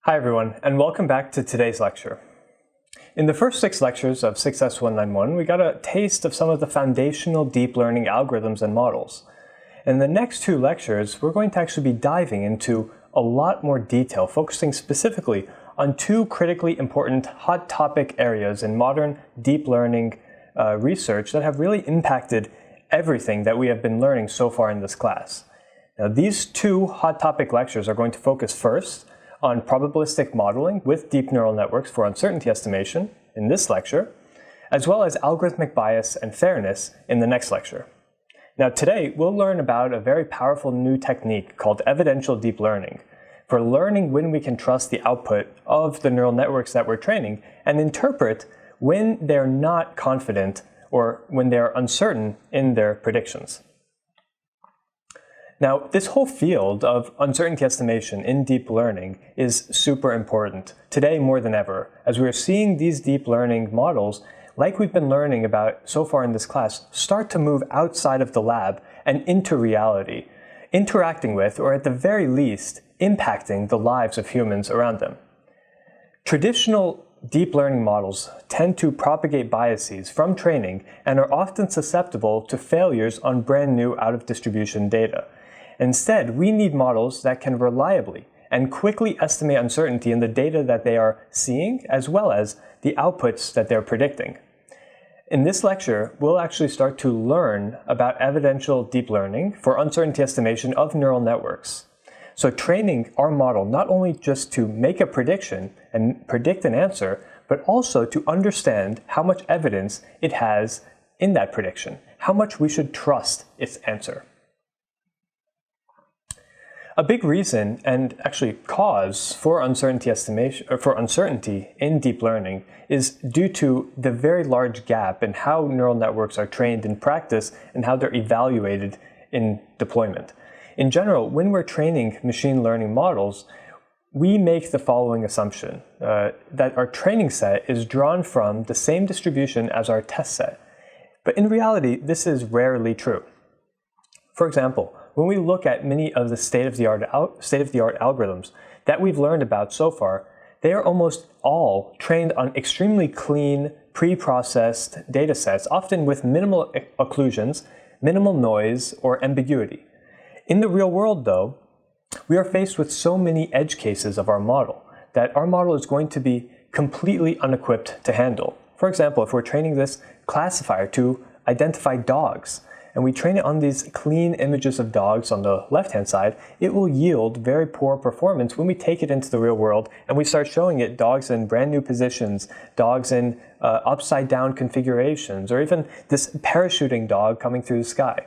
Hi everyone, and welcome back to today's lecture. In the first 6 lectures of 6S191, we got a taste of some of the foundational deep learning algorithms and models. In the next 2 lectures, we're going to actually be diving into a lot more detail, focusing specifically on 2 critically important hot topic areas in modern deep learning research that have really impacted everything that we have been learning so far in this class. Now, these 2 hot topic lectures are going to focus first on probabilistic modeling with deep neural networks for uncertainty estimation in this lecture, as well as algorithmic bias and fairness in the next lecture. Now today, we'll learn about a very powerful new technique called evidential deep learning for learning when we can trust the output of the neural networks that we're training and interpret when they're not confident or when they're uncertain in their predictions. Now, this whole field of uncertainty estimation in deep learning is super important, today more than ever, as we're seeing these deep learning models, like we've been learning about so far in this class, start to move outside of the lab and into reality, interacting with, or at the very least, impacting the lives of humans around them. Traditional deep learning models tend to propagate biases from training and are often susceptible to failures on brand new out-of-distribution data. Instead, we need models that can reliably and quickly estimate uncertainty in the data that they are seeing, as well as the outputs that they're predicting. In this lecture, we'll actually start to learn about evidential deep learning for uncertainty estimation of neural networks. So training our model not only just to make a prediction and predict an answer, but also to understand how much evidence it has in that prediction, how much we should trust its answer. A big reason, and actually cause, for uncertainty estimation, or for uncertainty in deep learning is due to the very large gap in how neural networks are trained in practice and how they're evaluated in deployment. In general, when we're training machine learning models, we make the following assumption, that our training set is drawn from the same distribution as our test set. But in reality, this is rarely true. For example, when we look at many of the state-of-the-art algorithms that we've learned about so far, they are almost all trained on extremely clean, pre-processed data sets, often with minimal occlusions, minimal noise, or ambiguity. In the real world, though, we are faced with so many edge cases of our model that our model is going to be completely unequipped to handle. For example, if we're training this classifier to identify dogs, and we train it on these clean images of dogs on the left-hand side, it will yield very poor performance when we take it into the real world and we start showing it dogs in brand new positions, dogs in upside-down configurations, or even this parachuting dog coming through the sky.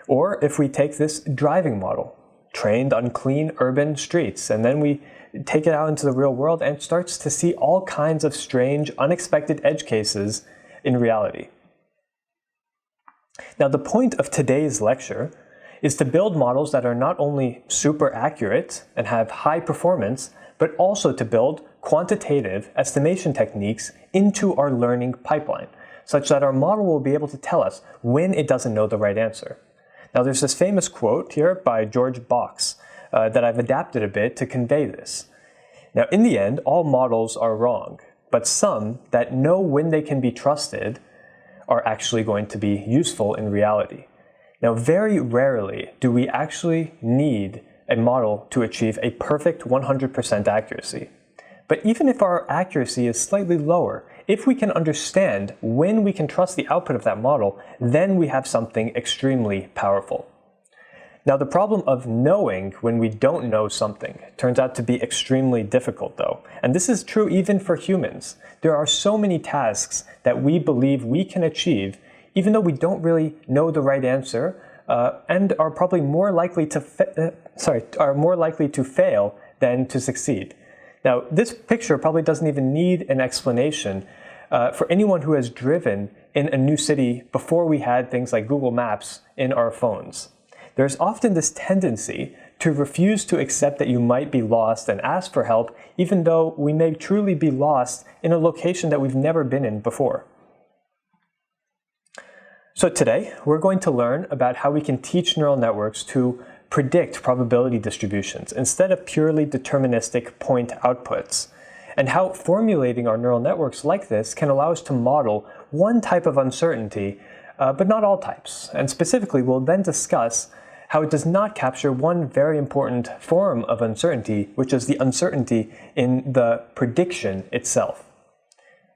Or if we take this driving model, trained on clean urban streets, and then we take it out into the real world and it starts to see all kinds of strange, unexpected edge cases in reality. Now, the point of today's lecture is to build models that are not only super accurate and have high performance, but also to build quantitative estimation techniques into our learning pipeline, such that our model will be able to tell us when it doesn't know the right answer. Now, there's this famous quote here by George Box that I've adapted a bit to convey this. Now, in the end, all models are wrong, but some that know when they can be trusted are actually going to be useful in reality. Now, very rarely do we actually need a model to achieve a perfect 100% accuracy. But even if our accuracy is slightly lower, if we can understand when we can trust the output of that model, then we have something extremely powerful. Now, the problem of knowing when we don't know something turns out to be extremely difficult, though. And this is true even for humans. There are so many tasks that we believe we can achieve, even though we don't really know the right answer, and are probably more likely to fail than to succeed. Now, this picture probably doesn't even need an explanation for anyone who has driven in a new city before we had things like Google Maps in our phones. There's often this tendency to refuse to accept that you might be lost and ask for help, even though we may truly be lost in a location that we've never been in before. So today, we're going to learn about how we can teach neural networks to predict probability distributions instead of purely deterministic point outputs, and how formulating our neural networks like this can allow us to model one type of uncertainty, but not all types. And specifically, we'll then discuss how it does not capture one very important form of uncertainty, which is the uncertainty in the prediction itself.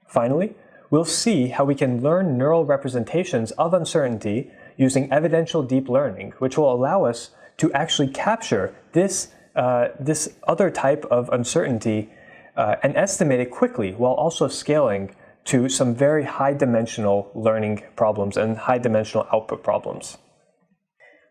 Finally, we'll see how we can learn neural representations of uncertainty using evidential deep learning, which will allow us to actually capture this other type of uncertainty and estimate it quickly while also scaling to some very high-dimensional learning problems and high-dimensional output problems.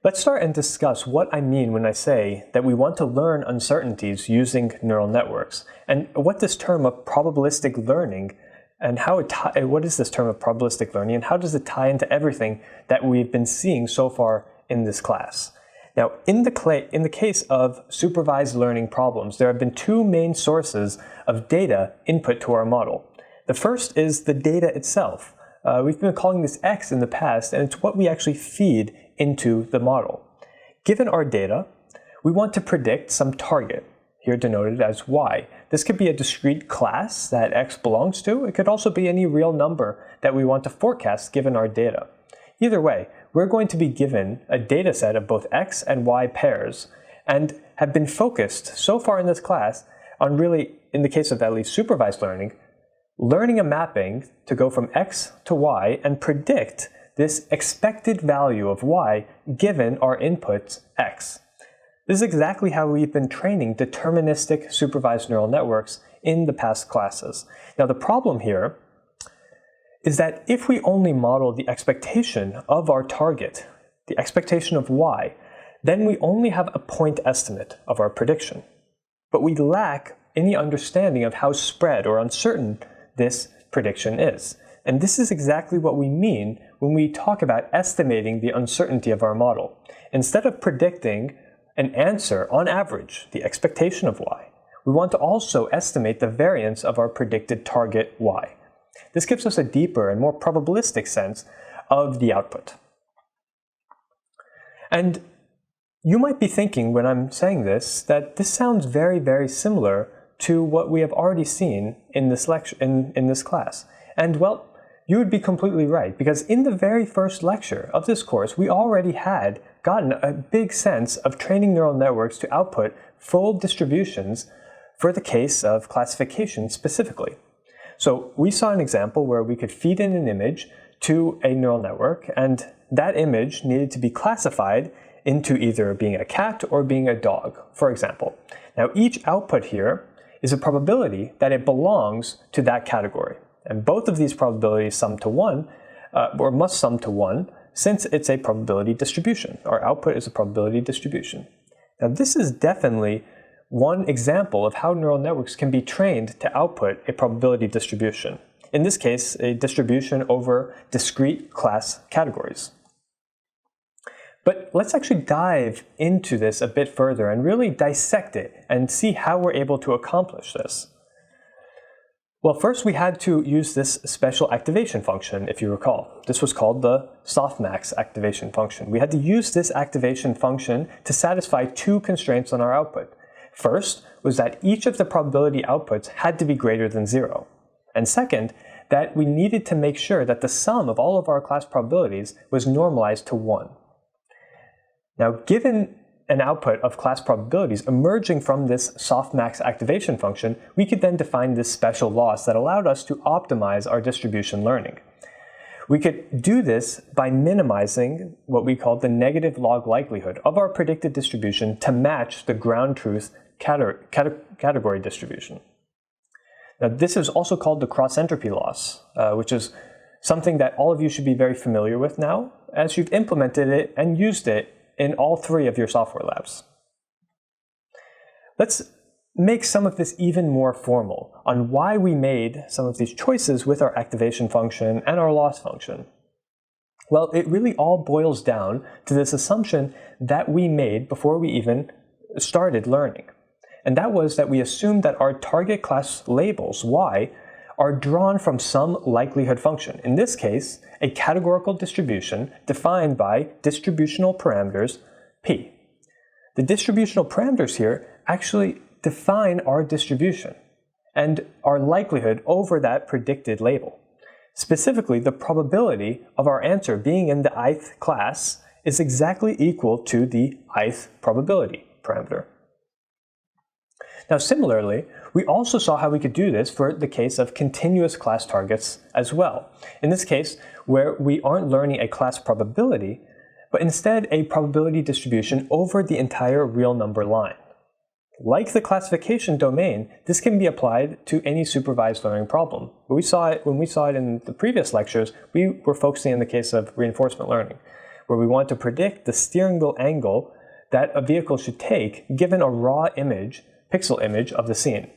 Let's start and discuss what I mean when I say that we want to learn uncertainties using neural networks, and what this term of probabilistic learning and what is this term of probabilistic learning and how does it tie into everything that we've been seeing so far in this class. Now, in the case of supervised learning problems, there have been two main sources of data input to our model. The first is the data itself. We've been calling this X in the past, and it's what we actually feed into the model. Given our data, we want to predict some target, here denoted as Y. This could be a discrete class that X belongs to. It could also be any real number that we want to forecast given our data. Either way, we're going to be given a data set of both X and Y pairs and have been focused so far in this class on really, in the case of at least supervised learning, learning a mapping to go from X to Y and predict this expected value of Y given our inputs X. This is exactly how we've been training deterministic supervised neural networks in the past classes. Now, the problem here is that if we only model the expectation of our target, the expectation of Y, then we only have a point estimate of our prediction. But we lack any understanding of how spread or uncertain this prediction is. And this is exactly what we mean when we talk about estimating the uncertainty of our model. Instead of predicting an answer on average, the expectation of Y, we want to also estimate the variance of our predicted target Y. This gives us a deeper and more probabilistic sense of the output. And you might be thinking when I'm saying this that this sounds very, very similar to what we have already seen in this lecture, in this class. And well, you would be completely right, because in the very first lecture of this course, we already had gotten a big sense of training neural networks to output full distributions for the case of classification specifically. So we saw an example where we could feed in an image to a neural network, and that image needed to be classified into either being a cat or being a dog, for example. Now, each output here is a probability that it belongs to that category. And both of these probabilities sum to 1, or must sum to 1, since it's a probability distribution. Our output is a probability distribution. Now, this is definitely one example of how neural networks can be trained to output a probability distribution. In this case, a distribution over discrete class categories. But let's actually dive into this a bit further and really dissect it and see how we're able to accomplish this. Well, first we had to use this special activation function, if you recall. This was called the softmax activation function. We had to use this activation function to satisfy two constraints on our output. First was that each of the probability outputs had to be greater than 0. And second, that we needed to make sure that the sum of all of our class probabilities was normalized to 1. Now, given an output of class probabilities emerging from this softmax activation function, we could then define this special loss that allowed us to optimize our distribution learning. We could do this by minimizing what we call the negative log likelihood of our predicted distribution to match the ground truth category distribution. Now, this is also called the cross-entropy loss, which is something that all of you should be very familiar with now, as you've implemented it and used it in all 3 of your software labs. Let's make some of this even more formal on why we made some of these choices with our activation function and our loss function. Well, it really all boils down to this assumption that we made before we even started learning. And that was that we assumed that our target class labels, Y, are drawn from some likelihood function. In this case, a categorical distribution defined by distributional parameters P. The distributional parameters here actually define our distribution and our likelihood over that predicted label. Specifically, the probability of our answer being in the ith class is exactly equal to the ith probability parameter. Now similarly, we also saw how we could do this for the case of continuous class targets as well. In this case, where we aren't learning a class probability, but instead a probability distribution over the entire real number line. Like the classification domain, this can be applied to any supervised learning problem. When we saw it in the previous lectures, we were focusing on the case of reinforcement learning, where we want to predict the steering wheel angle that a vehicle should take given a raw image, pixel image of the scene.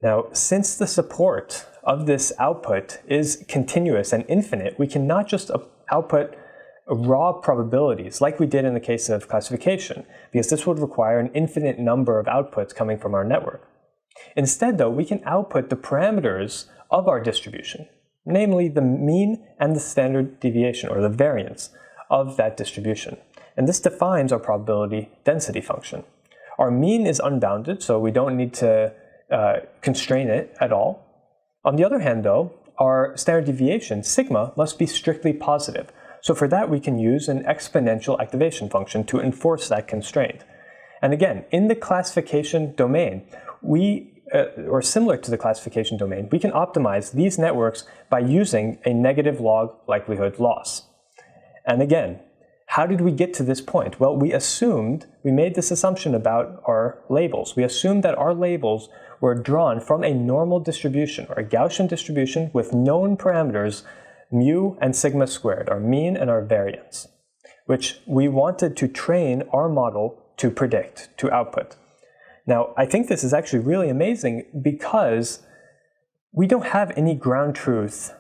Now, since the support of this output is continuous and infinite, we can not just output raw probabilities like we did in the case of classification, because this would require an infinite number of outputs coming from our network. Instead, though, we can output the parameters of our distribution, namely the mean and the standard deviation, or the variance of that distribution. And this defines our probability density function. Our mean is unbounded, so we don't need to constrain it at all. On the other hand, though, our standard deviation, sigma, must be strictly positive. So for that, we can use an exponential activation function to enforce that constraint. And again, in the classification domain, or similar to the classification domain, we can optimize these networks by using a negative log likelihood loss. And again, how did we get to this point? Well, we made this assumption about our labels. We assumed that our labels were drawn from a normal distribution, or a Gaussian distribution with known parameters mu and sigma squared, our mean and our variance, which we wanted to train our model to predict, to output. Now, I think this is actually really amazing because we don't have any ground truth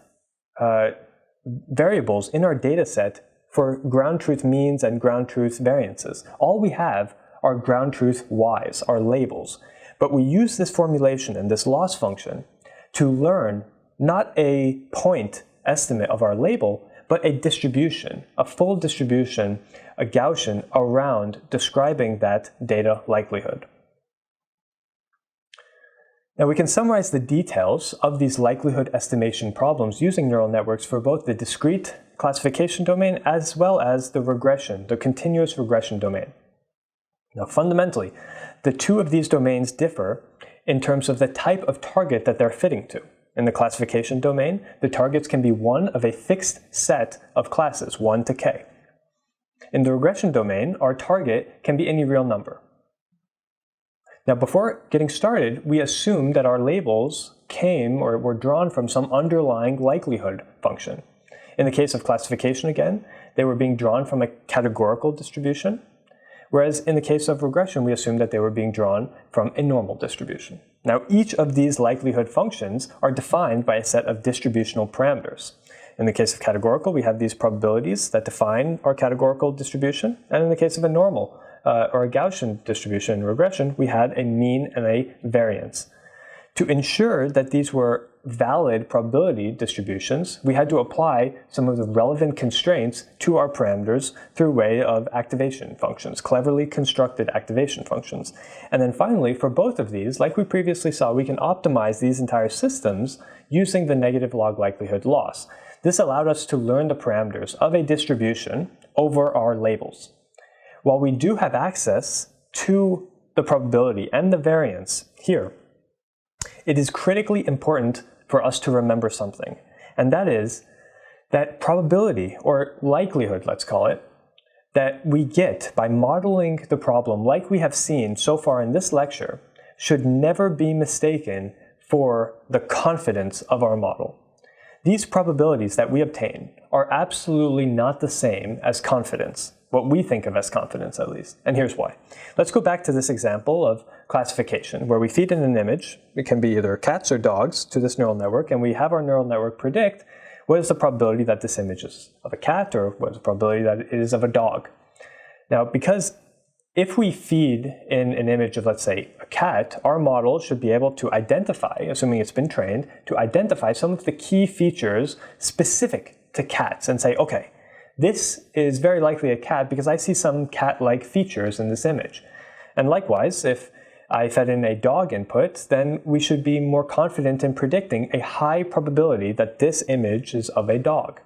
variables in our data set for ground truth means and ground truth variances. All we have are ground truth y's, our labels. But we use this formulation and this loss function to learn not a point estimate of our label, but a distribution, a full distribution, a Gaussian around describing that data likelihood. Now we can summarize the details of these likelihood estimation problems using neural networks for both the discrete classification domain as well as the regression, the continuous regression domain. Now fundamentally, the two of these domains differ in terms of the type of target that they're fitting to. In the classification domain, the targets can be one of a fixed set of classes, 1 to k. In the regression domain, our target can be any real number. Now, before getting started, we assumed that our labels came or were drawn from some underlying likelihood function. In the case of classification, again, they were being drawn from a categorical distribution, whereas in the case of regression, we assumed that they were being drawn from a normal distribution. Now, each of these likelihood functions are defined by a set of distributional parameters. In the case of categorical, we have these probabilities that define our categorical distribution, and in the case of a normal or a Gaussian distribution in regression, we had a mean and a variance. To ensure that these were valid probability distributions, we had to apply some of the relevant constraints to our parameters through way of activation functions, cleverly constructed activation functions. And then finally, for both of these, like we previously saw, we can optimize these entire systems using the negative log likelihood loss. This allowed us to learn the parameters of a distribution over our labels. While we do have access to the probability and the variance here, it is critically important for us to remember something, and that is that probability, or likelihood, let's call it, that we get by modeling the problem like we have seen so far in this lecture should never be mistaken for the confidence of our model. These probabilities that we obtain are absolutely not the same as confidence, what we think of as confidence at least, and here's why. Let's go back to this example of classification, where we feed in an image, it can be either cats or dogs, to this neural network, and we have our neural network predict what is the probability that this image is of a cat, or what is the probability that it is of a dog. Now, because if we feed in an image of, let's say, a cat, our model should be able to identify, assuming it's been trained, to identify some of the key features specific to cats and say, okay, This is very likely a cat because I see some cat-like features in this image. And likewise, if I fed in a dog input, then we should be more confident in predicting a high probability that this image is of a dog.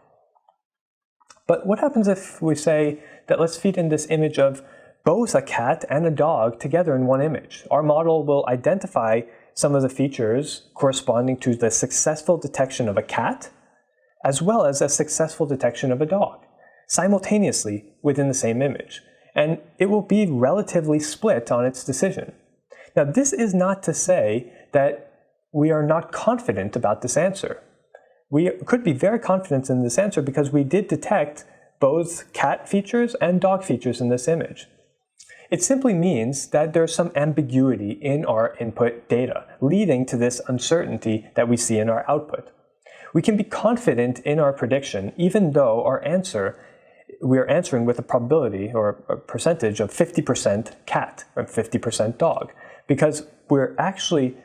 But what happens if we say that let's feed in this image of both a cat and a dog together in one image? Our model will identify some of the features corresponding to the successful detection of a cat, as well as a successful detection of a dog, simultaneously within the same image. And it will be relatively split on its decision. Now, this is not to say that we are not confident about this answer. We could be very confident in this answer because we did detect both cat features and dog features in this image. It simply means that there's some ambiguity in our input data, leading to this uncertainty that we see in our output. We can be confident in our prediction even though we are answering with a probability or a percentage of 50% cat or 50% dog, because we're actually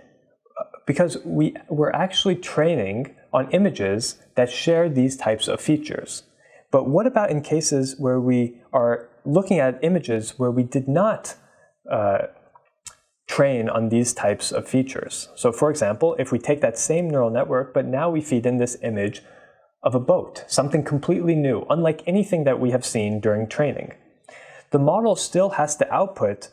training on images that share these types of features. But what about in cases where we are looking at images where we did not train on these types of features? So for example, if we take that same neural network, but now we feed in this image of a boat, something completely new, unlike anything that we have seen during training. The model still has to output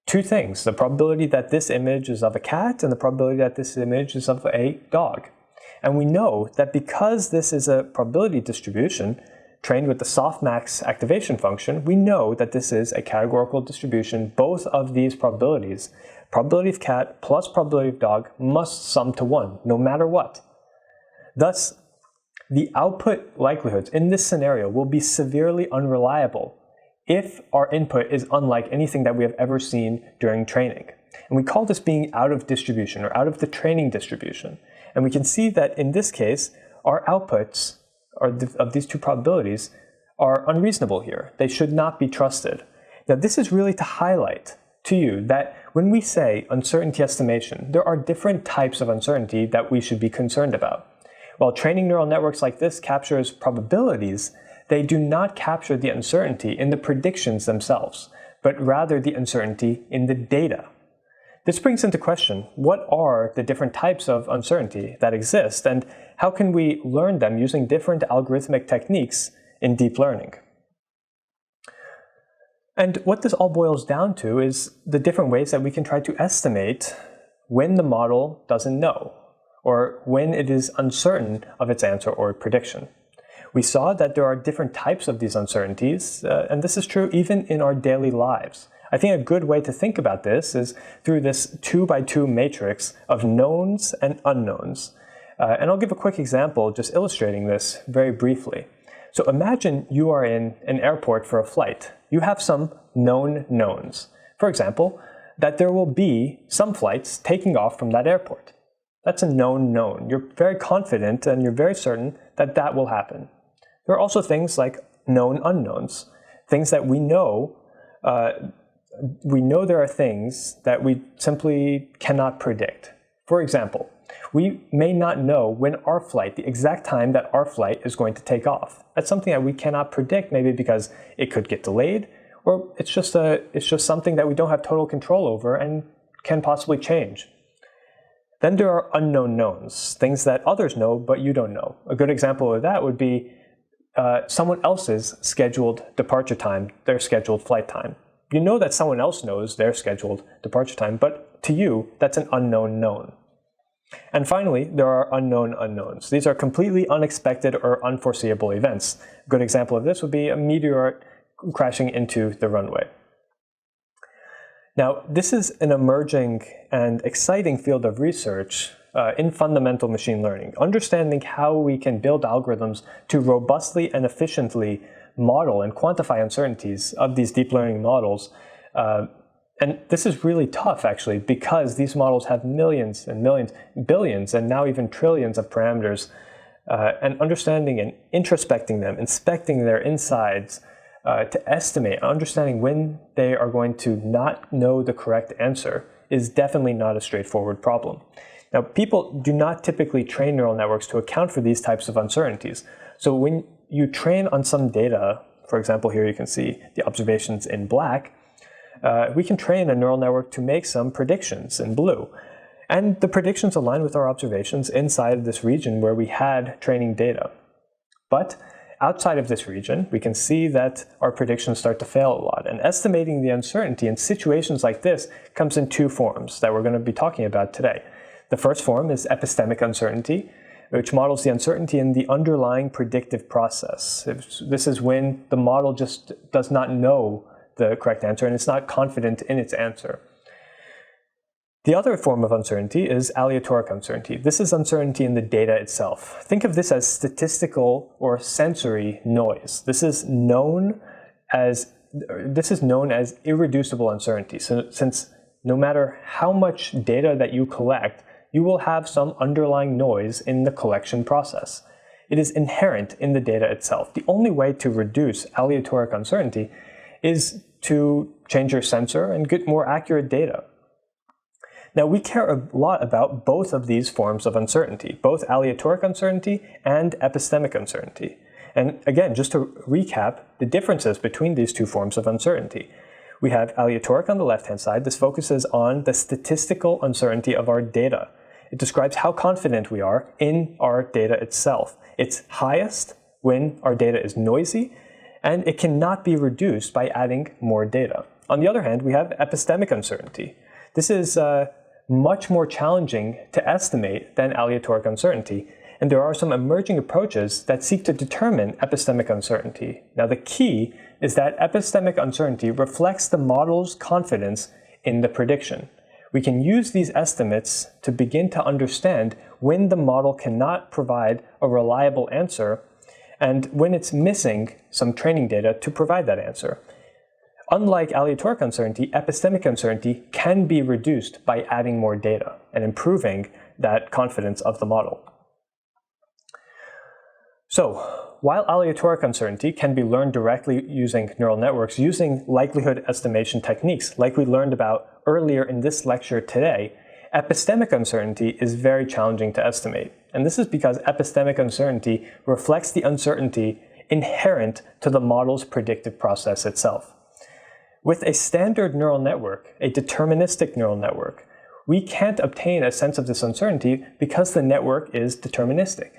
two things: the probability that this image is of a cat and the probability that this image is of a dog. And we know that because this is a probability distribution trained with the softmax activation function, we know that this is a categorical distribution. Both of these probabilities, probability of cat plus probability of dog, must sum to 1, no matter what. Thus, the output likelihoods in this scenario will be severely unreliable if our input is unlike anything that we have ever seen during training. And we call this being out of distribution or out of the training distribution. And we can see that in this case, our outputs of these two probabilities are unreasonable here. They should not be trusted. Now, this is really to highlight to you that when we say uncertainty estimation, there are different types of uncertainty that we should be concerned about. While training neural networks like this captures probabilities, they do not capture the uncertainty in the predictions themselves, but rather the uncertainty in the data. This brings into question, what are the different types of uncertainty that exist, and how can we learn them using different algorithmic techniques in deep learning? And what this all boils down to is the different ways that we can try to estimate when the model doesn't know, or when it is uncertain of its answer or prediction. We saw that there are different types of these uncertainties, and this is true even in our daily lives. I think a good way to think about this is through this 2x2 matrix of knowns and unknowns. And I'll give a quick example just illustrating this very briefly. So imagine you are in an airport for a flight. You have some known knowns. For example, that there will be some flights taking off from that airport. That's a known known. You're very confident and you're very certain that that will happen. There are also things like known unknowns, things that we know there are things that we simply cannot predict. For example, we may not know when our flight, the exact time that our flight is going to take off. That's something that we cannot predict, maybe because it could get delayed, or it's just something that we don't have total control over and can possibly change. Then there are unknown knowns, things that others know but you don't know. A good example of that would be someone else's scheduled departure time, their scheduled flight time. You know that someone else knows their scheduled departure time, but to you, that's an unknown known. And finally, there are unknown unknowns. These are completely unexpected or unforeseeable events. A good example of this would be a meteor crashing into the runway. Now, this is an emerging and exciting field of research in fundamental machine learning, understanding how we can build algorithms to robustly and efficiently model and quantify uncertainties of these deep learning models. And this is really tough, actually, because these models have millions and millions, billions, and now even trillions of parameters. And understanding and introspecting them, inspecting their insides, to estimate, understanding when they are going to not know the correct answer is definitely not a straightforward problem. Now, people do not typically train neural networks to account for these types of uncertainties. So when you train on some data, for example, here you can see the observations in black, we can train a neural network to make some predictions in blue. And the predictions align with our observations inside this region where we had training data. But outside of this region, we can see that our predictions start to fail a lot. And estimating the uncertainty in situations like this comes in two forms that we're going to be talking about today. The first form is epistemic uncertainty, which models the uncertainty in the underlying predictive process. This is when the model just does not know the correct answer and it's not confident in its answer. The other form of uncertainty is aleatoric uncertainty. This is uncertainty in the data itself. Think of this as statistical or sensory noise. This is known as irreducible uncertainty. So since no matter how much data that you collect, you will have some underlying noise in the collection process. It is inherent in the data itself. The only way to reduce aleatoric uncertainty is to change your sensor and get more accurate data. Now, we care a lot about both of these forms of uncertainty, both aleatoric uncertainty and epistemic uncertainty. And again, just to recap the differences between these two forms of uncertainty. We have aleatoric on the left-hand side. This focuses on the statistical uncertainty of our data. It describes how confident we are in our data itself. It's highest when our data is noisy, and it cannot be reduced by adding more data. On the other hand, we have epistemic uncertainty. This is much more challenging to estimate than aleatoric uncertainty, and there are some emerging approaches that seek to determine epistemic uncertainty. Now, the key is that epistemic uncertainty reflects the model's confidence in the prediction. We can use these estimates to begin to understand when the model cannot provide a reliable answer and when it's missing some training data to provide that answer. Unlike aleatoric uncertainty, epistemic uncertainty can be reduced by adding more data and improving that confidence of the model. So, while aleatoric uncertainty can be learned directly using neural networks using likelihood estimation techniques like we learned about earlier in this lecture today, epistemic uncertainty is very challenging to estimate. And this is because epistemic uncertainty reflects the uncertainty inherent to the model's predictive process itself. With a standard neural network, a deterministic neural network, we can't obtain a sense of this uncertainty because the network is deterministic.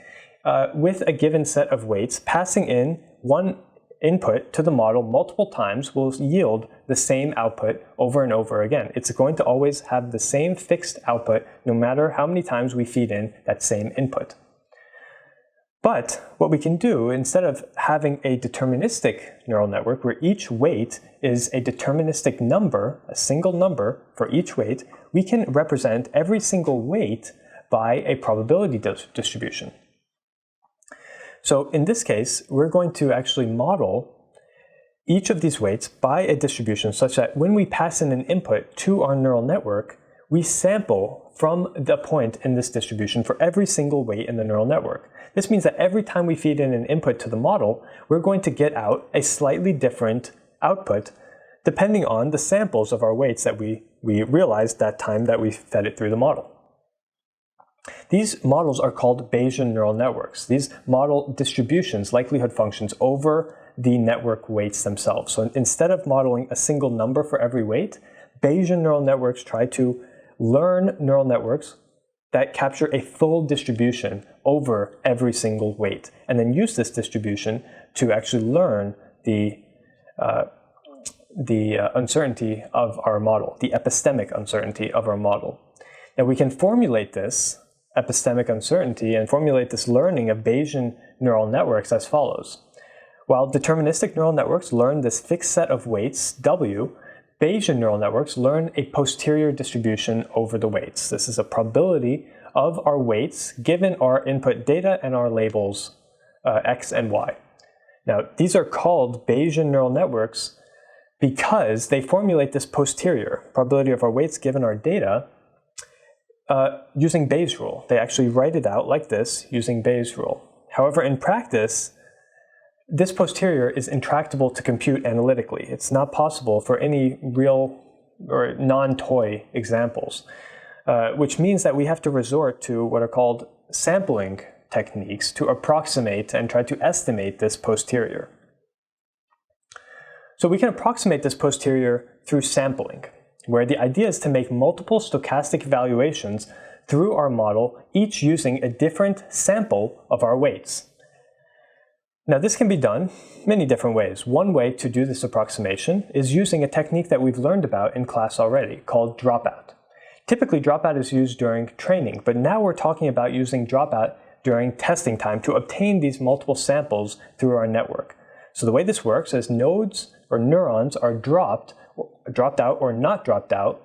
With a given set of weights, passing in one input to the model multiple times will yield the same output over and over again. It's going to always have the same fixed output no matter how many times we feed in that same input. But what we can do, instead of having a deterministic neural network where each weight is a deterministic number, a single number for each weight, we can represent every single weight by a probability distribution. So in this case, we're going to actually model each of these weights by a distribution such that when we pass in an input to our neural network, we sample from the point in this distribution for every single weight in the neural network. This means that every time we feed in an input to the model, we're going to get out a slightly different output depending on the samples of our weights that we realized that time that we fed it through the model. These models are called Bayesian neural networks. These model distributions, likelihood functions, over the network weights themselves. So instead of modeling a single number for every weight, Bayesian neural networks try to learn neural networks that capture a full distribution over every single weight, and then use this distribution to actually learn the uncertainty of our model, the epistemic uncertainty of our model. Now we can formulate this epistemic uncertainty and formulate this learning of Bayesian neural networks as follows. While deterministic neural networks learn this fixed set of weights, W, Bayesian neural networks learn a posterior distribution over the weights. This is a probability of our weights given our input data and our labels X and Y. Now, these are called Bayesian neural networks because they formulate this posterior probability of our weights given our data using Bayes' rule. They actually write it out like this using Bayes' rule. However, in practice, this posterior is intractable to compute analytically. It's not possible for any real or non-toy examples, which means that we have to resort to what are called sampling techniques to approximate and try to estimate this posterior. So we can approximate this posterior through sampling, where the idea is to make multiple stochastic evaluations through our model, each using a different sample of our weights. Now this can be done many different ways. One way to do this approximation is using a technique that we've learned about in class already, called dropout. Typically dropout is used during training, but now we're talking about using dropout during testing time to obtain these multiple samples through our network. So the way this works is nodes or neurons are dropped out or not dropped out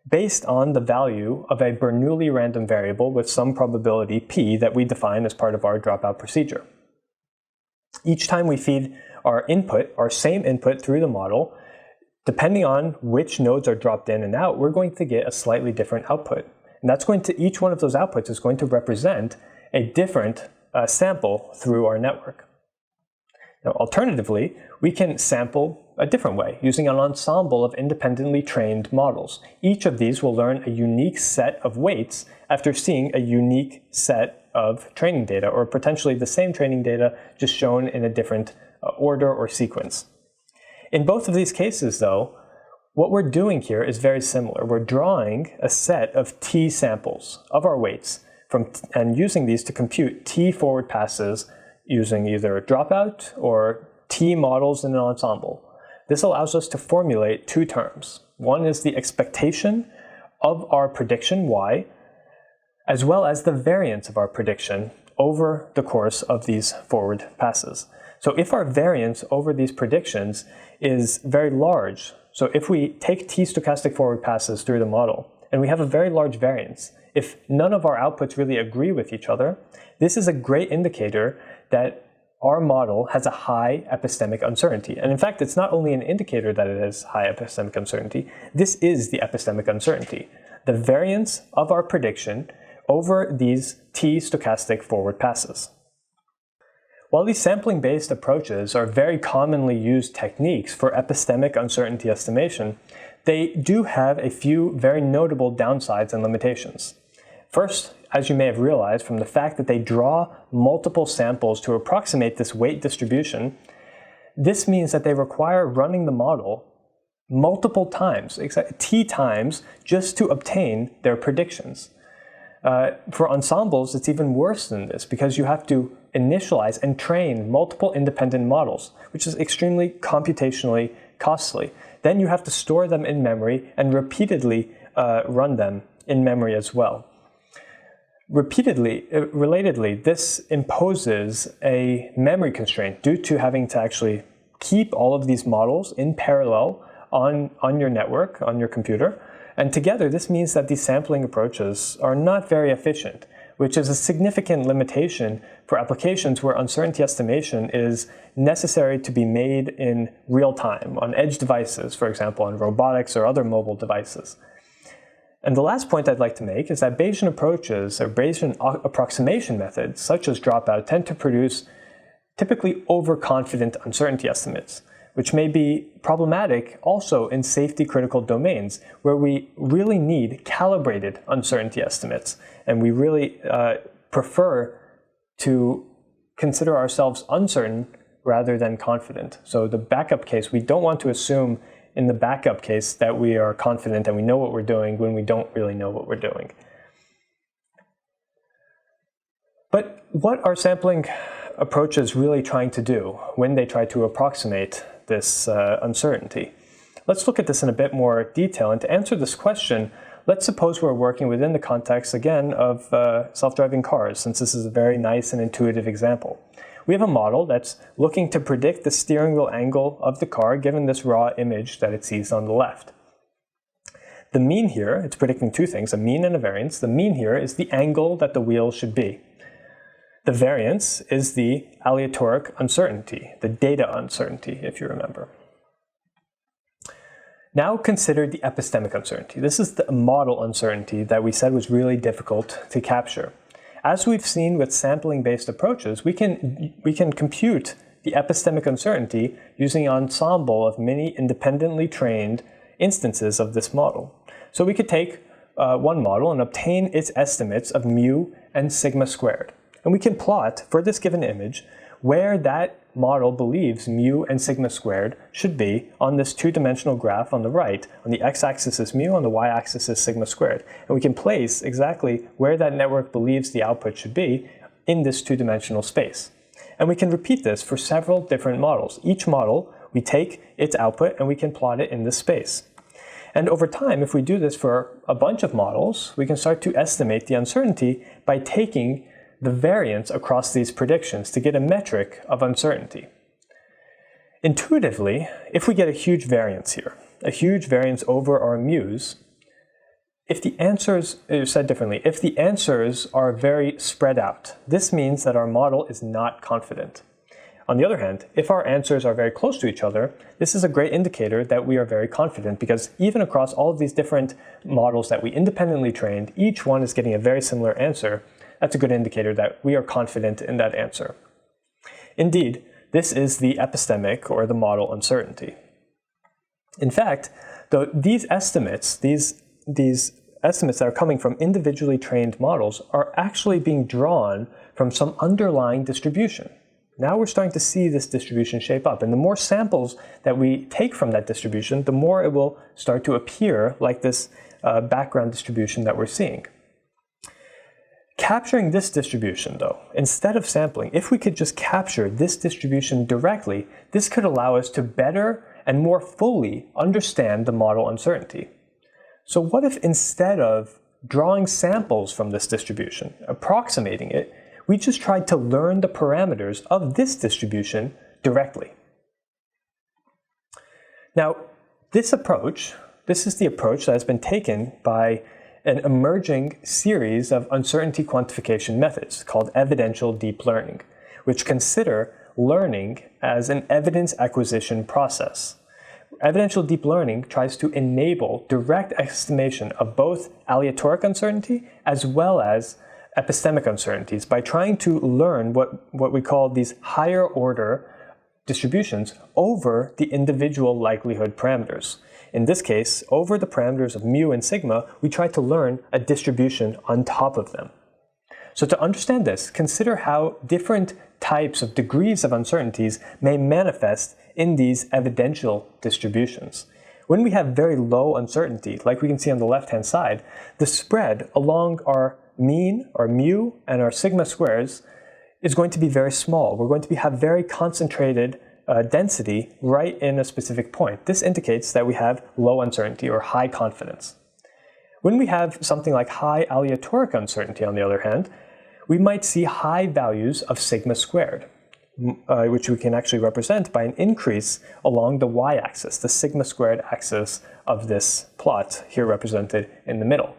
based on the value of a Bernoulli random variable with some probability p that we define as part of our dropout procedure. Each time we feed our input, our same input through the model, depending on which nodes are dropped in and out, we're going to get a slightly different output. And that's going to, each one of those outputs is going to represent a different sample through our network. Now, alternatively, we can sample a different way, using an ensemble of independently trained models. Each of these will learn a unique set of weights after seeing a unique set of training data, or potentially the same training data just shown in a different order or sequence. In both of these cases, though, what we're doing here is very similar. We're drawing a set of t samples of our weights and using these to compute t forward passes using either dropout or t models in an ensemble. This allows us to formulate two terms. One is the expectation of our prediction y, as well as the variance of our prediction over the course of these forward passes. So if our variance over these predictions is very large, so if we take t stochastic forward passes through the model and we have a very large variance, if none of our outputs really agree with each other, this is a great indicator that our model has a high epistemic uncertainty. And in fact, it's not only an indicator that it has high epistemic uncertainty, this is the epistemic uncertainty, the variance of our prediction over these t stochastic forward passes. While these sampling-based approaches are very commonly used techniques for epistemic uncertainty estimation, they do have a few very notable downsides and limitations. First, as you may have realized from the fact that they draw multiple samples to approximate this weight distribution, this means that they require running the model multiple times, t times, just to obtain their predictions. For ensembles, it's even worse than this because you have to initialize and train multiple independent models, which is extremely computationally costly. Then you have to store them in memory and repeatedly run them in memory as well. Relatedly, this imposes a memory constraint due to having to actually keep all of these models in parallel on your network, on your computer. And together, this means that these sampling approaches are not very efficient, which is a significant limitation for applications where uncertainty estimation is necessary to be made in real time, on edge devices, for example, on robotics or other mobile devices. And the last point I'd like to make is that Bayesian approaches or Bayesian approximation methods, such as dropout, tend to produce typically overconfident uncertainty estimates, which may be problematic also in safety-critical domains where we really need calibrated uncertainty estimates, and we really prefer to consider ourselves uncertain rather than confident. So the backup case, we don't want to assume in the backup case that we are confident and we know what we're doing when we don't really know what we're doing. But what are sampling approaches really trying to do when they try to approximate this uncertainty? Let's look at this in a bit more detail. And to answer this question, let's suppose we're working within the context, again, of self-driving cars, since this is a very nice and intuitive example. We have a model that's looking to predict the steering wheel angle of the car given this raw image that it sees on the left. The mean here, it's predicting two things, a mean and a variance. The mean here is the angle that the wheel should be. The variance is the aleatoric uncertainty, the data uncertainty, if you remember. Now consider the epistemic uncertainty. This is the model uncertainty that we said was really difficult to capture. As we've seen with sampling-based approaches, we can compute the epistemic uncertainty using an ensemble of many independently trained instances of this model. So we could take one model and obtain its estimates of mu and sigma squared. And we can plot for this given image where that model believes mu and sigma squared should be on this two-dimensional graph on the right. On the x-axis is mu, on the y-axis is sigma squared. And we can place exactly where that network believes the output should be in this two-dimensional space. And we can repeat this for several different models. Each model, we take its output and we can plot it in this space. And over time, if we do this for a bunch of models, we can start to estimate the uncertainty by taking the variance across these predictions to get a metric of uncertainty. Intuitively, if we get a huge variance here, a huge variance over our mu's, if the answers, said differently, if the answers are very spread out, this means that our model is not confident. On the other hand, if our answers are very close to each other, this is a great indicator that we are very confident, because even across all of these different models that we independently trained, each one is getting a very similar answer. That's a good indicator that we are confident in that answer. Indeed, this is the epistemic or the model uncertainty. In fact, these estimates that are coming from individually trained models are actually being drawn from some underlying distribution. Now we're starting to see this distribution shape up, and the more samples that we take from that distribution, the more it will start to appear like this background distribution that we're seeing. Capturing this distribution, though, instead of sampling, if we could just capture this distribution directly, this could allow us to better and more fully understand the model uncertainty. So what if instead of drawing samples from this distribution, approximating it, we just tried to learn the parameters of this distribution directly? Now, this is the approach that has been taken by an emerging series of uncertainty quantification methods called evidential deep learning, which consider learning as an evidence acquisition process. Evidential deep learning tries to enable direct estimation of both aleatoric uncertainty as well as epistemic uncertainties by trying to learn what we call these higher order distributions over the individual likelihood parameters. In this case, over the parameters of mu and sigma, we try to learn a distribution on top of them. So to understand this, consider how different types of degrees of uncertainties may manifest in these evidential distributions. When we have very low uncertainty, like we can see on the left-hand side, the spread along our mean, our mu, and our sigma squares is going to be very small. We're going to have very concentrated density right in a specific point. This indicates that we have low uncertainty or high confidence. When we have something like high aleatoric uncertainty, on the other hand, we might see high values of sigma squared, which we can actually represent by an increase along the y-axis, the sigma squared axis of this plot, here represented in the middle.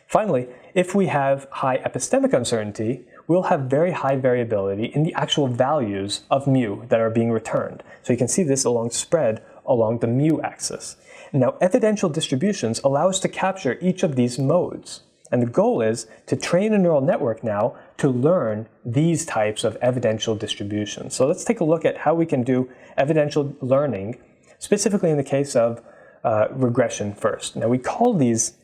Finally, if we have high epistemic uncertainty, we'll have very high variability in the actual values of mu that are being returned. So you can see this spread along the mu axis. Now, evidential distributions allow us to capture each of these modes. And the goal is to train a neural network now to learn these types of evidential distributions. So let's take a look at how we can do evidential learning, specifically in the case of regression first. Now, we call these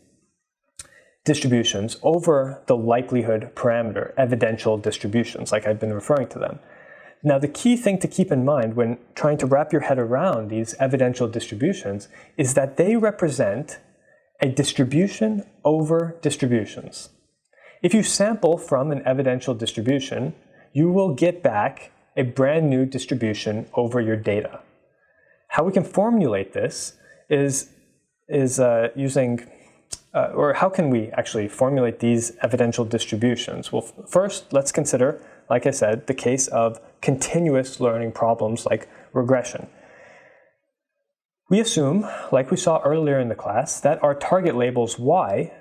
distributions over the likelihood parameter, evidential distributions, like I've been referring to them. Now, the key thing to keep in mind when trying to wrap your head around these evidential distributions is that they represent a distribution over distributions. If you sample from an evidential distribution, you will get back a brand new distribution over your data. How we can formulate this is how can we actually formulate these evidential distributions? Well, first, let's consider, like I said, the case of continuous learning problems like regression. We assume, like we saw earlier in the class, that our target labels y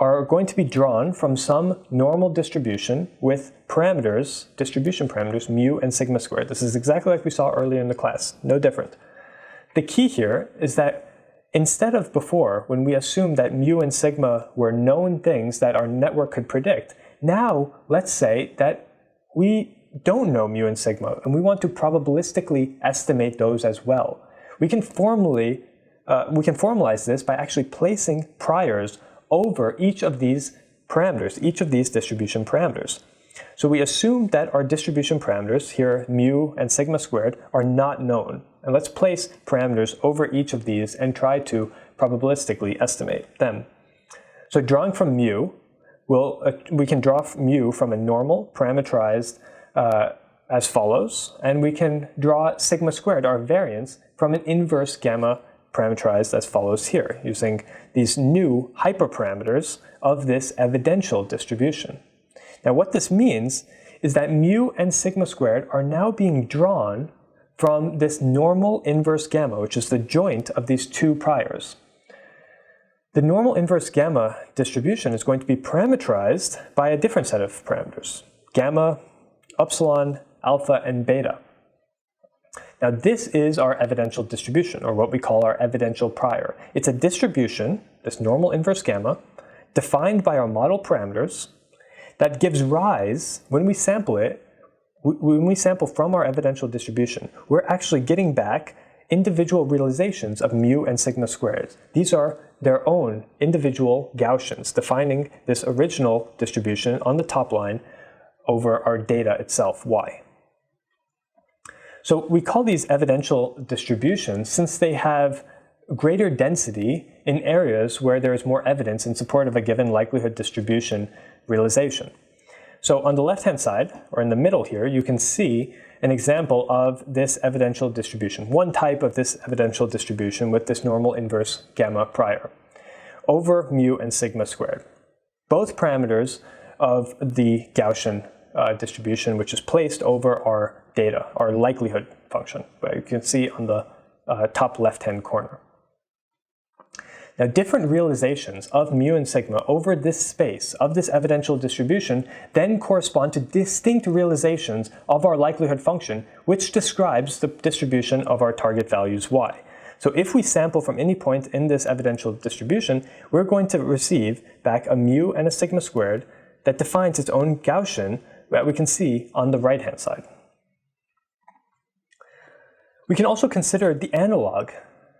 are going to be drawn from some normal distribution with parameters, distribution parameters, mu and sigma squared. This is exactly like we saw earlier in the class, no different. The key here is that instead of before, when we assumed that mu and sigma were known things that our network could predict, now let's say that we don't know mu and sigma, and we want to probabilistically estimate those as well. We can formalize this by actually placing priors over each of these parameters, each of these distribution parameters. So we assume that our distribution parameters, here mu and sigma squared, are not known. And let's place parameters over each of these and try to probabilistically estimate them. So drawing from mu, we can draw mu from a normal parameterized as follows, and we can draw sigma squared, our variance, from an inverse gamma parameterized as follows here, using these new hyperparameters of this evidential distribution. Now what this means is that mu and sigma squared are now being drawn from this normal inverse gamma, which is the joint of these two priors. The normal inverse gamma distribution is going to be parameterized by a different set of parameters, gamma, epsilon, alpha, and beta. Now this is our evidential distribution, or what we call our evidential prior. It's a distribution, this normal inverse gamma, defined by our model parameters, that gives rise, when we sample it, when we sample from our evidential distribution, we're actually getting back individual realizations of mu and sigma squared. These are their own individual Gaussians, defining this original distribution on the top line over our data itself, y. So we call these evidential distributions since they have greater density in areas where there is more evidence in support of a given likelihood distribution realization. So on the left-hand side, or in the middle here, you can see an example of this evidential distribution, one type of this evidential distribution with this normal inverse gamma prior, over mu and sigma squared. Both parameters of the Gaussian distribution, which is placed over our data, our likelihood function, right? You can see on the top left-hand corner. Now, different realizations of mu and sigma over this space of this evidential distribution then correspond to distinct realizations of our likelihood function, which describes the distribution of our target values y. So if we sample from any point in this evidential distribution, we're going to receive back a mu and a sigma squared that defines its own Gaussian that we can see on the right-hand side. We can also consider the analog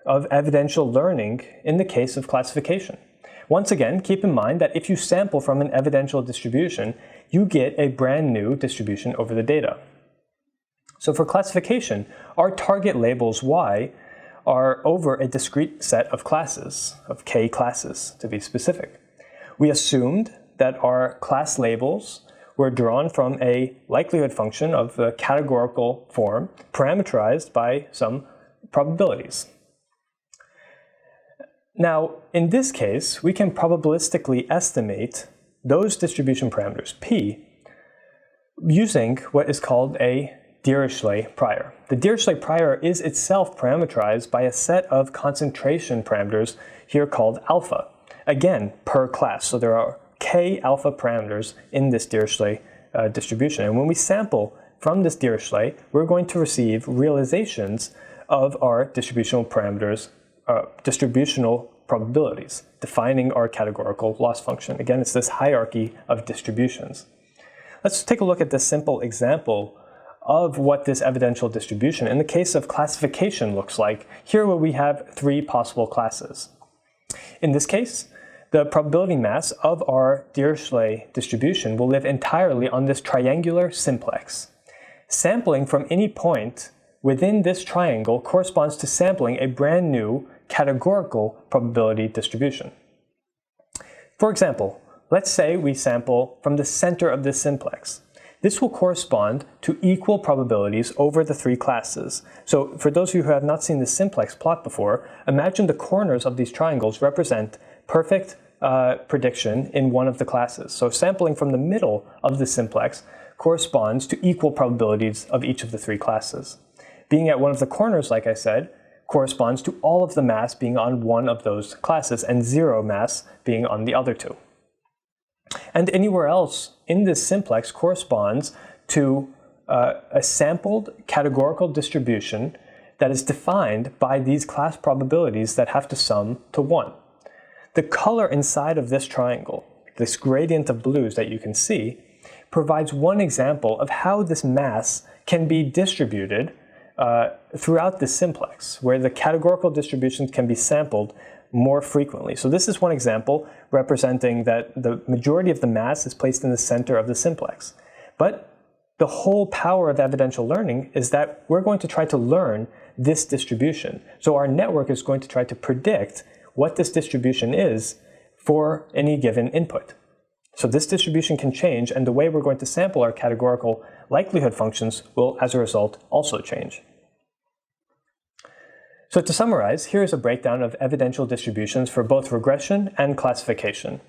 of evidential learning in the case of classification. Once again, keep in mind that if you sample from an evidential distribution, you get a brand new distribution over the data. So for classification, our target labels y are over a discrete set of classes, of k classes to be specific. We assumed that our class labels were drawn from a likelihood function of the categorical form, parameterized by some probabilities. Now, in this case, we can probabilistically estimate those distribution parameters, p, using what is called a Dirichlet prior. The Dirichlet prior is itself parameterized by a set of concentration parameters here called alpha, again, per class. So there are k alpha parameters in this Dirichlet distribution. And when we sample from this Dirichlet, we're going to receive realizations of our distributional parameters, distributional probabilities, defining our categorical loss function. Again, it's this hierarchy of distributions. Let's take a look at this simple example of what this evidential distribution in the case of classification looks like, here where we have three possible classes. In this case, the probability mass of our Dirichlet distribution will live entirely on this triangular simplex. Sampling from any point within this triangle corresponds to sampling a brand new categorical probability distribution. For example, let's say we sample from the center of this simplex. This will correspond to equal probabilities over the three classes. So for those of you who have not seen the simplex plot before, imagine the corners of these triangles represent perfect prediction in one of the classes. So sampling from the middle of the simplex corresponds to equal probabilities of each of the three classes. Being at one of the corners, like I said, corresponds to all of the mass being on one of those classes and zero mass being on the other two. And anywhere else in this simplex corresponds to a sampled categorical distribution that is defined by these class probabilities that have to sum to 1. The color inside of this triangle, this gradient of blues that you can see, provides one example of how this mass can be distributed throughout the simplex, where the categorical distributions can be sampled more frequently. So this is one example representing that the majority of the mass is placed in the center of the simplex. But the whole power of evidential learning is that we're going to try to learn this distribution. So our network is going to try to predict what this distribution is for any given input. So this distribution can change, and the way we're going to sample our categorical likelihood functions will, as a result, also change. So to summarize, here is a breakdown of evidential distributions for both regression and classification.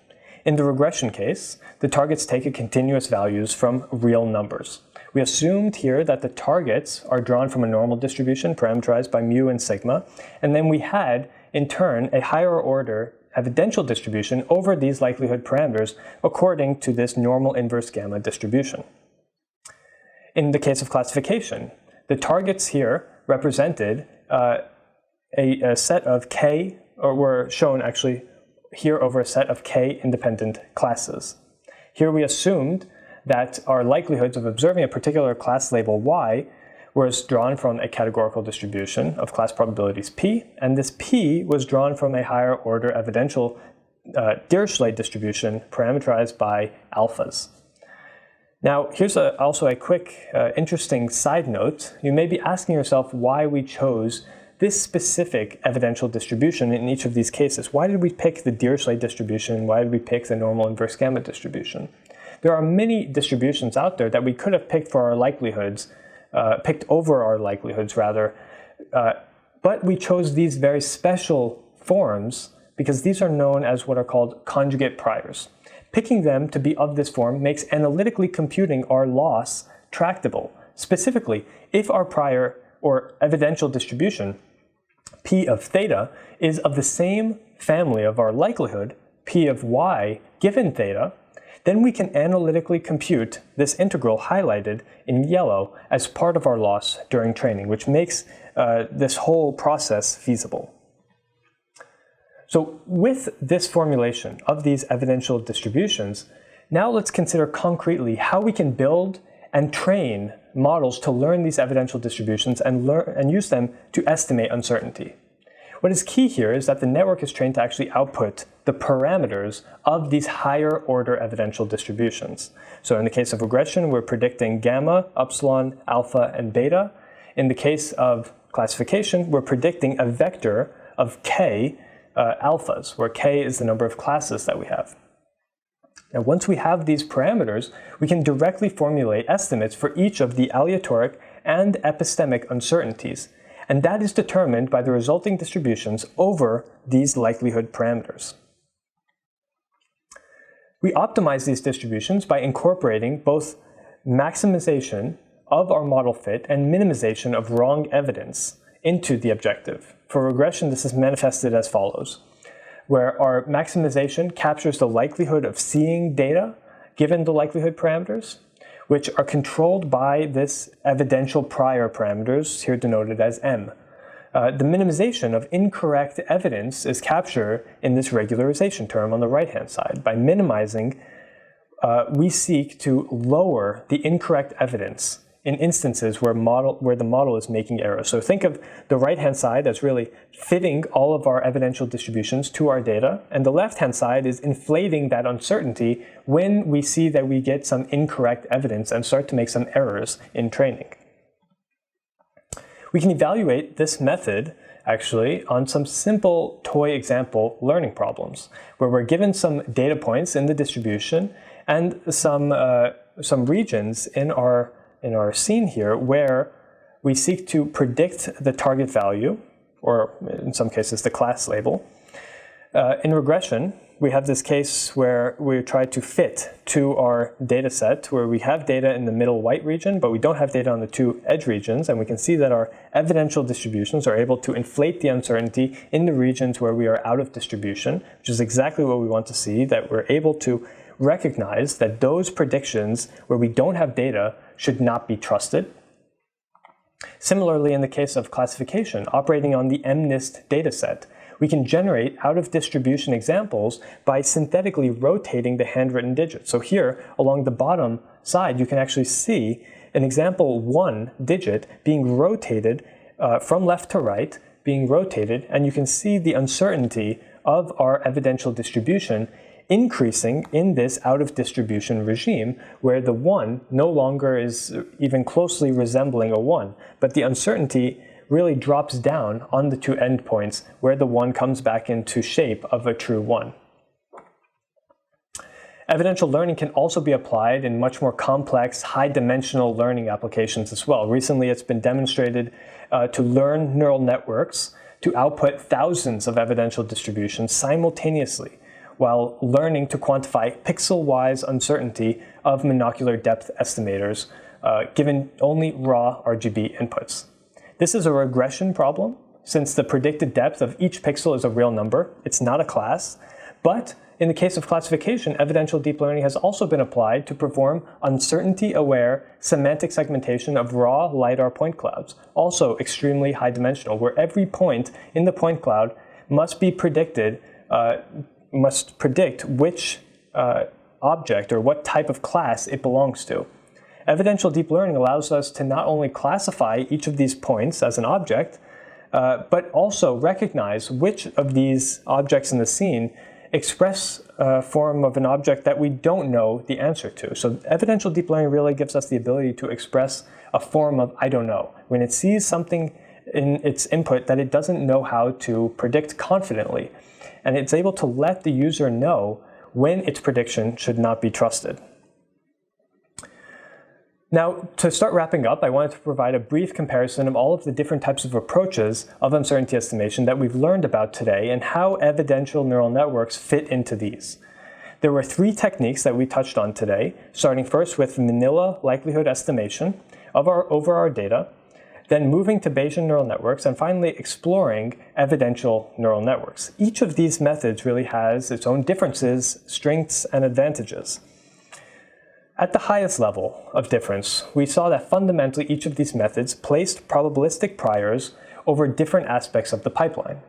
In the regression case, the targets take continuous values from real numbers. We assumed here that the targets are drawn from a normal distribution parameterized by mu and sigma, and then we had, in turn, a higher order evidential distribution over these likelihood parameters according to this normal inverse gamma distribution. In the case of classification, the targets here represented a set of k, or were shown actually here over a set of k independent classes. Here we assumed that our likelihoods of observing a particular class label y was drawn from a categorical distribution of class probabilities p, and this p was drawn from a higher order evidential Dirichlet distribution parameterized by alphas. Now, here's also a quick interesting side note. You may be asking yourself why we chose this specific evidential distribution in each of these cases. Why did we pick the Dirichlet distribution? Why did we pick the normal inverse gamma distribution? There are many distributions out there that we could have picked for our likelihoods, picked over our likelihoods rather, but we chose these very special forms because these are known as what are called conjugate priors. Picking them to be of this form makes analytically computing our loss tractable. Specifically, if our prior or evidential distribution, P of theta, is of the same family of our likelihood, P of y given theta, then we can analytically compute this integral highlighted in yellow as part of our loss during training, which makes this whole process feasible. So with this formulation of these evidential distributions, now let's consider concretely how we can build and train models to learn these evidential distributions and use them to estimate uncertainty. What is key here is that the network is trained to actually output the parameters of these higher order evidential distributions. So in the case of regression, we're predicting gamma, epsilon, alpha, and beta. In the case of classification, we're predicting a vector of k alphas, where k is the number of classes that we have. Now, once we have these parameters, we can directly formulate estimates for each of the aleatoric and epistemic uncertainties, and that is determined by the resulting distributions over these likelihood parameters. We optimize these distributions by incorporating both maximization of our model fit and minimization of wrong evidence into the objective. For regression, this is manifested as follows, where our maximization captures the likelihood of seeing data given the likelihood parameters, which are controlled by this evidential prior parameters, here denoted as M. The minimization of incorrect evidence is captured in this regularization term on the right-hand side. By minimizing, we seek to lower the incorrect evidence in instances where the model is making errors. So think of the right-hand side as really fitting all of our evidential distributions to our data, and the left-hand side is inflating that uncertainty when we see that we get some incorrect evidence and start to make some errors in training. We can evaluate this method actually on some simple toy example learning problems, where we're given some data points in the distribution and some regions in our scene here where we seek to predict the target value, or in some cases the class label. In regression, we have this case where we try to fit to our data set where we have data in the middle white region, but we don't have data on the two edge regions, and we can see that our evidential distributions are able to inflate the uncertainty in the regions where we are out of distribution, which is exactly what we want to see, that we're able to recognize that those predictions where we don't have data should not be trusted. Similarly, in the case of classification, operating on the MNIST dataset, we can generate out-of-distribution examples by synthetically rotating the handwritten digits. So here, along the bottom side, you can actually see an example 1 digit being rotated from left to right, being rotated, and you can see the uncertainty of our evidential distribution increasing in this out-of-distribution regime where the 1 no longer is even closely resembling a 1, but the uncertainty really drops down on the two endpoints where the 1 comes back into shape of a true 1. Evidential learning can also be applied in much more complex, high-dimensional learning applications as well. Recently, it's been demonstrated to learn neural networks to output thousands of evidential distributions simultaneously, while learning to quantify pixel-wise uncertainty of monocular depth estimators, given only raw RGB inputs. This is a regression problem, since the predicted depth of each pixel is a real number. It's not a class, but in the case of classification, evidential deep learning has also been applied to perform uncertainty-aware semantic segmentation of raw LiDAR point clouds, also extremely high-dimensional, where every point in the point cloud must predict which object or what type of class it belongs to. Evidential deep learning allows us to not only classify each of these points as an object, but also recognize which of these objects in the scene express a form of an object that we don't know the answer to. So evidential deep learning really gives us the ability to express a form of I don't know. When it sees something in its input that it doesn't know how to predict confidently, and it's able to let the user know when its prediction should not be trusted. Now, to start wrapping up, I wanted to provide a brief comparison of all of the different types of approaches of uncertainty estimation that we've learned about today and how evidential neural networks fit into these. There were 3 techniques that we touched on today, starting first with manila likelihood estimation over our data, then moving to Bayesian neural networks, and finally exploring evidential neural networks. Each of these methods really has its own differences, strengths, and advantages. At the highest level of difference, we saw that fundamentally each of these methods placed probabilistic priors over different aspects of the pipeline.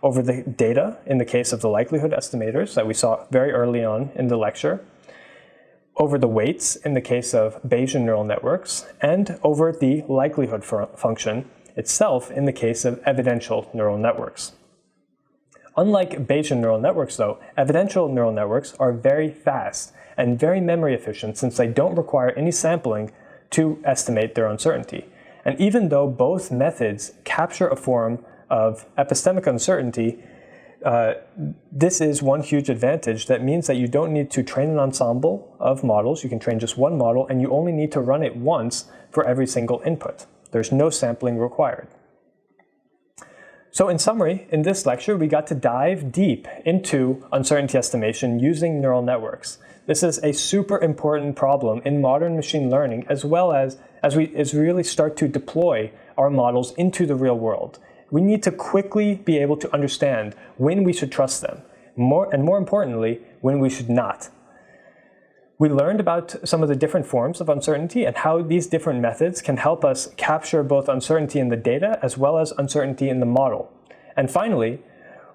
Over the data, in the case of the likelihood estimators that we saw very early on in the lecture, over the weights in the case of Bayesian neural networks, and over the likelihood function itself in the case of evidential neural networks. Unlike Bayesian neural networks, though, evidential neural networks are very fast and very memory efficient since they don't require any sampling to estimate their uncertainty. And even though both methods capture a form of epistemic uncertainty, this is one huge advantage that means that you don't need to train an ensemble of models. You can train just one model, and you only need to run it once for every single input. There's no sampling required. So in summary, in this lecture, we got to dive deep into uncertainty estimation using neural networks. This is a super important problem in modern machine learning, as well as we really start to deploy our models into the real world. We need to quickly be able to understand when we should trust them, more importantly, when we should not. We learned about some of the different forms of uncertainty and how these different methods can help us capture both uncertainty in the data as well as uncertainty in the model. And finally,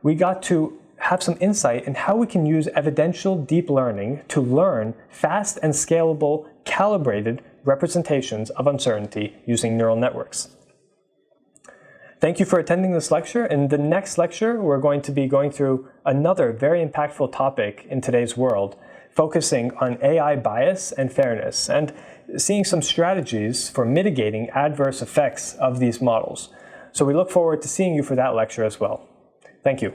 we got to have some insight in how we can use evidential deep learning to learn fast and scalable, calibrated representations of uncertainty using neural networks. Thank you for attending this lecture. In the next lecture, we're going to be going through another very impactful topic in today's world, focusing on AI bias and fairness, and seeing some strategies for mitigating adverse effects of these models. So we look forward to seeing you for that lecture as well. Thank you.